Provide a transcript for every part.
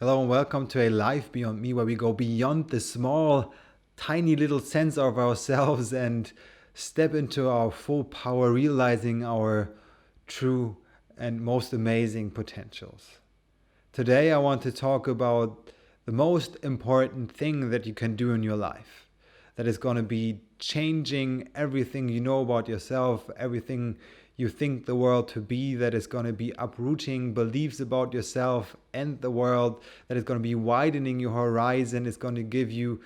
Hello and welcome to a life beyond me where we go beyond the small, tiny little sense of ourselves and step into our full power, realizing our true and most amazing potentials. Today I want to talk about the most important thing that you can do in your life that is going to be changing everything you know about yourself, everything you think the world to be, that is going to be uprooting beliefs about yourself and the world, that is going to be widening your horizon, is going to give you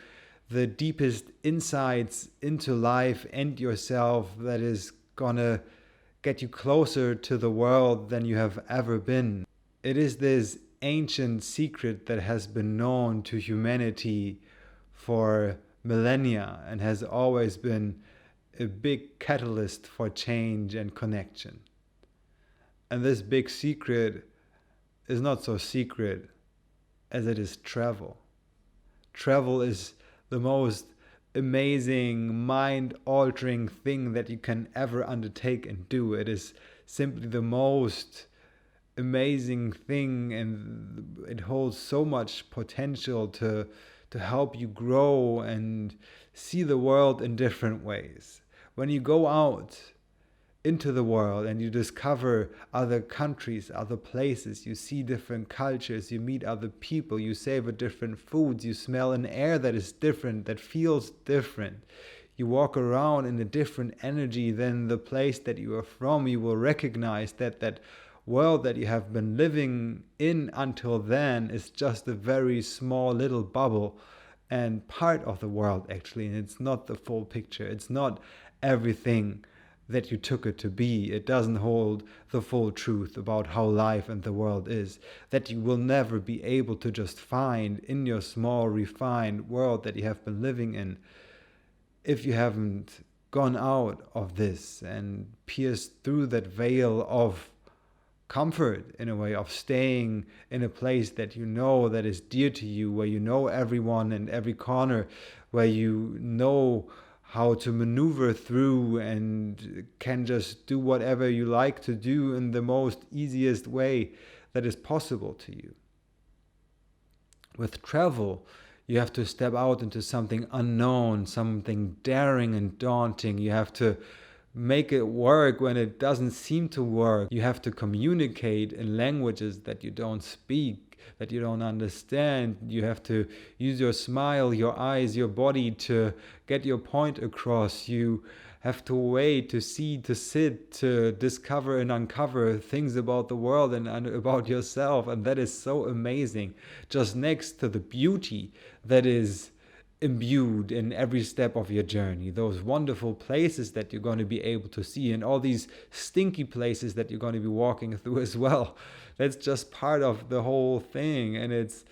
the deepest insights into life and yourself, that is going to get you closer to the world than you have ever been. It is this ancient secret that has been known to humanity for millennia and has always been a big catalyst for change and connection. And this big secret is not so secret as it is travel. Travel is the most amazing, mind-altering thing that you can ever undertake and do. It is simply the most amazing thing, and it holds so much potential to help you grow and see the world in different ways. When you go out into the world and you discover other countries, other places, you see different cultures, you meet other people, you savor different foods, you smell an air that is different, that feels different. You walk around in a different energy than the place that you are from. You will recognize that world that you have been living in until then is just a very small little bubble and part of the world, actually, and it's not the full picture. It's not everything that you took it to be. It doesn't hold the full truth about how life and the world is, that you will never be able to just find in your small, refined world that you have been living in if you haven't gone out of this and pierced through that veil of comfort, in a way, of staying in a place that you know that is dear to you, where you know everyone and every corner, where you know how to maneuver through and can just do whatever you like to do in the most easiest way that is possible to you. With travel, you have to step out into something unknown, something daring and daunting. You have to make it work when it doesn't seem to work. You have to communicate in languages that you don't speak, that you don't understand. You have to use your smile, your eyes, your body to get your point across. You have to wait, to see, to sit, to discover and uncover things about the world and about yourself. And that is so amazing, just next to the beauty that is imbued in every step of your journey, those wonderful places that you're going to be able to see, and all these stinky places that you're going to be walking through as well. That's just part of the whole thing, and it's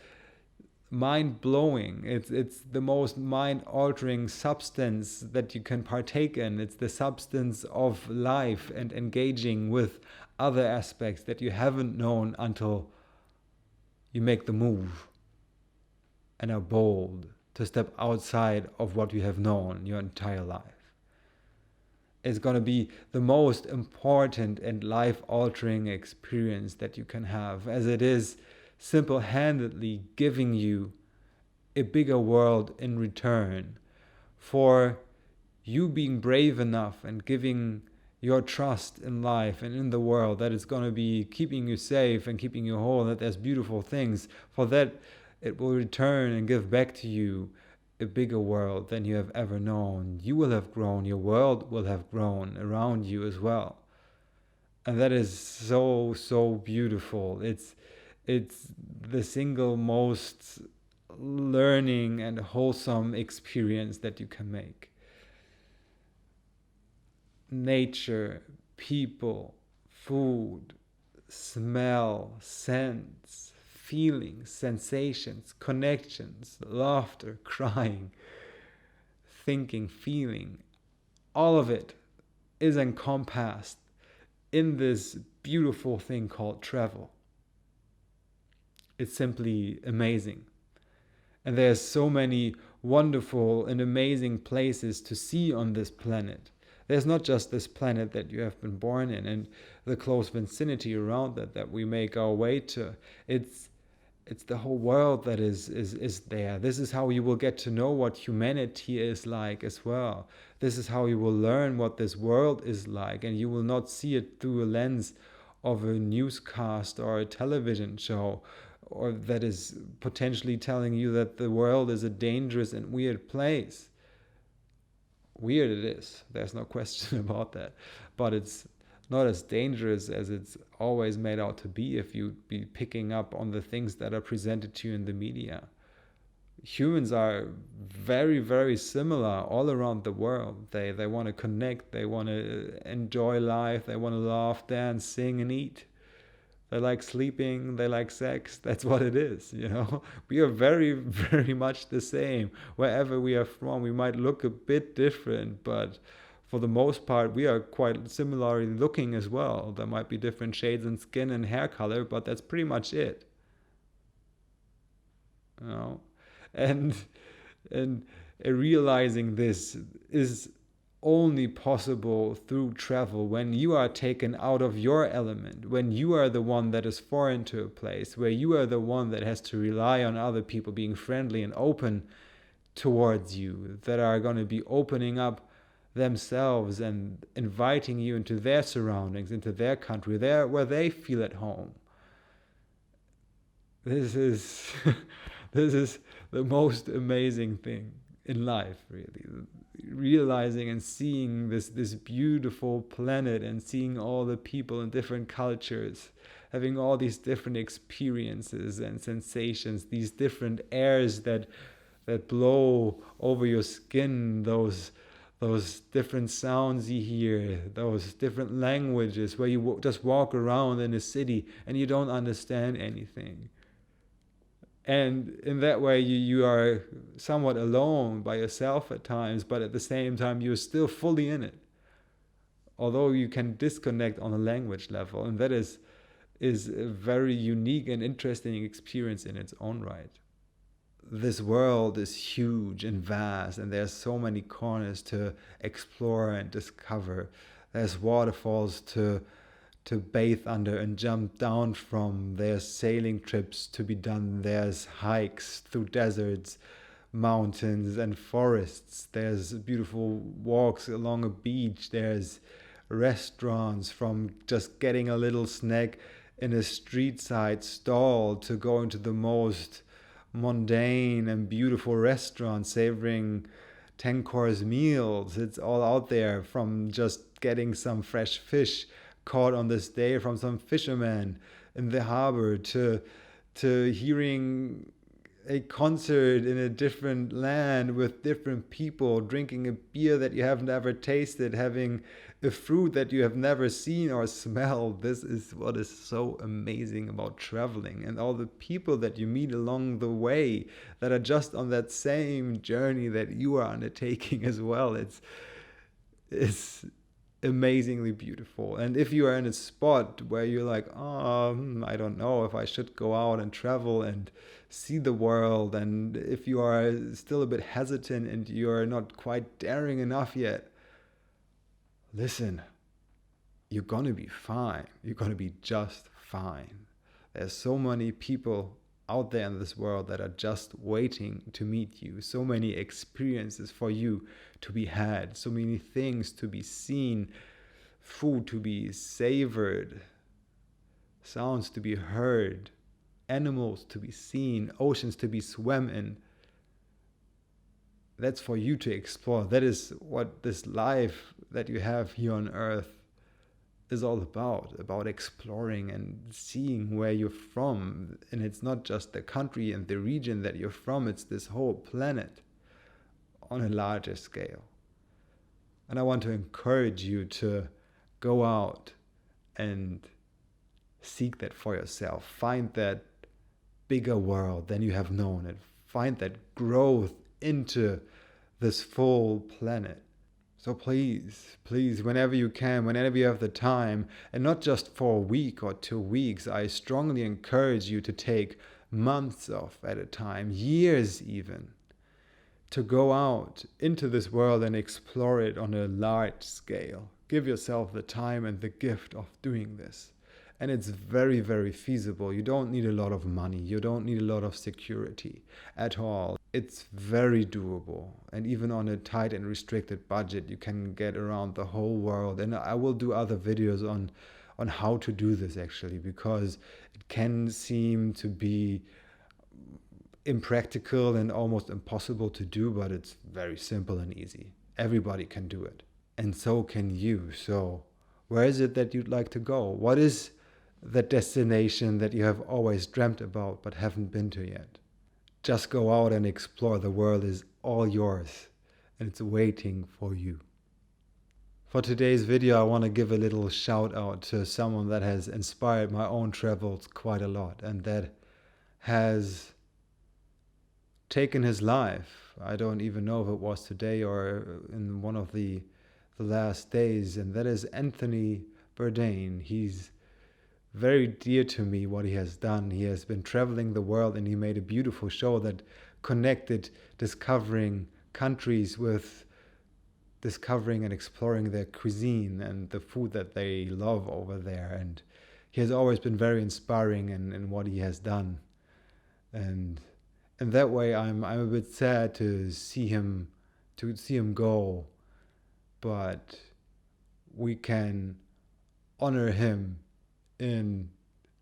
mind-blowing. It's the most mind-altering substance that you can partake in. It's the substance of life and engaging with other aspects that you haven't known until you make the move and are bold to step outside of what you have known your entire life. It's going to be the most important and life-altering experience that you can have, as it is single-handedly giving you a bigger world in return for you being brave enough and giving your trust in life and in the world, that it's going to be keeping you safe and keeping you whole, that there's beautiful things. For that, it will return and give back to you a bigger world than you have ever known. You will have grown, your world will have grown around you as well. And that is so beautiful. It's the single most learning and wholesome experience that you can make. Nature, people, food, smell, scents, feelings, sensations, connections, laughter, crying, thinking, feeling, all of it is encompassed in this beautiful thing called travel. It's simply amazing. And there's so many wonderful and amazing places to see on this planet. There's not just this planet that you have been born in and the close vicinity around that we make our way to. It's It's the whole world that is there. This is how you will get to know what humanity is like as well. This is how you will learn what this world is like, and you will not see it through a lens of a newscast or a television show, or that is potentially telling you that the world is a dangerous and weird place. Weird it is, there's no question about that, but it's not as dangerous as it's always made out to be if you be picking up on the things that are presented to you in the media. Humans are very, very similar all around the world. They want to connect, they want to enjoy life, they want to laugh, dance, sing, and eat. They like sleeping, they like sex. That's what it is, you know. We are very, very much the same. Wherever we are from, we might look a bit different, but for the most part, we are quite similarly looking as well. There might be different shades in skin and hair color, but that's pretty much it. You know? And and realizing this is only possible through travel, when you are taken out of your element, when you are the one that is foreign to a place, where you are the one that has to rely on other people being friendly and open towards you, that are going to be opening up themselves and inviting you into their surroundings, into their country, there where they feel at home. This is this is the most amazing thing in life, really. Realizing and seeing this beautiful planet, and seeing all the people in different cultures, having all these different experiences and sensations, these different airs that blow over your skin, those different sounds you hear, those different languages, where you just walk around in a city and you don't understand anything. And in that way, you are somewhat alone by yourself at times, but at the same time, you're still fully in it. Although you can disconnect on a language level, and that is a very unique and interesting experience in its own right. This world is huge and vast, and there's so many corners to explore and discover. There's waterfalls to bathe under and jump down from. There's sailing trips to be done. There's hikes through deserts, mountains, and forests. There's beautiful walks along a beach. There's restaurants, from just getting a little snack in a street side stall to going to the most mundane and beautiful restaurants savoring 10-course meals. It's all out there, from just getting some fresh fish caught on this day from some fisherman in the harbor, to hearing a concert in a different land with different people, drinking a beer that you haven't ever tasted, having a fruit that you have never seen or smelled. This is what is so amazing about traveling, and all the people that you meet along the way that are just on that same journey that you are undertaking as well. It's amazingly beautiful. And if you are in a spot where you're like, I don't know if I should go out and travel and see the world, and if you are still a bit hesitant and you're not quite daring enough yet, listen, you're gonna be fine. You're gonna be just fine. There's so many people out there in this world that are just waiting to meet you. So many experiences for you to be had, so many things to be seen, food to be savored, sounds to be heard, animals to be seen, oceans to be swam in. That's for you to explore. That is what this life that you have here on earth is all about exploring and seeing where you're from. And it's not just the country and the region that you're from, it's this whole planet on a larger scale. And I want to encourage you to go out and seek that for yourself. Find that bigger world than you have known it. Find that growth into this full planet. So please, whenever you can, whenever you have the time, and not just for a week or 2 weeks, I strongly encourage you to take months off at a time, years even, to go out into this world and explore it on a large scale. Give yourself the time and the gift of doing this. And it's very, very feasible. You don't need a lot of money. You don't need a lot of security at all. It's very doable. And even on a tight and restricted budget, you can get around the whole world. And I will do other videos on how to do this actually, because it can seem to be impractical and almost impossible to do, but it's very simple and easy. Everybody can do it. And so can you. So where is it that you'd like to go? What is that destination that you have always dreamt about but haven't been to yet? Just go out and explore. The world is all yours and it's waiting for you. For today's video, I want to give a little shout out to someone that has inspired my own travels quite a lot and that has taken his life. I don't even know if it was today or in one of the last days, and that is Anthony Bourdain. He's very dear to me, what he has done. He has been traveling the world and he made a beautiful show that connected discovering countries with discovering and exploring their cuisine and the food that they love over there. And he has always been very inspiring in what he has done. And in that way, I'm a bit sad to see him go, but we can honor him in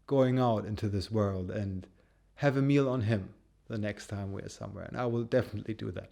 going out into this world and have a meal on him the next time we're somewhere. And I will definitely do that.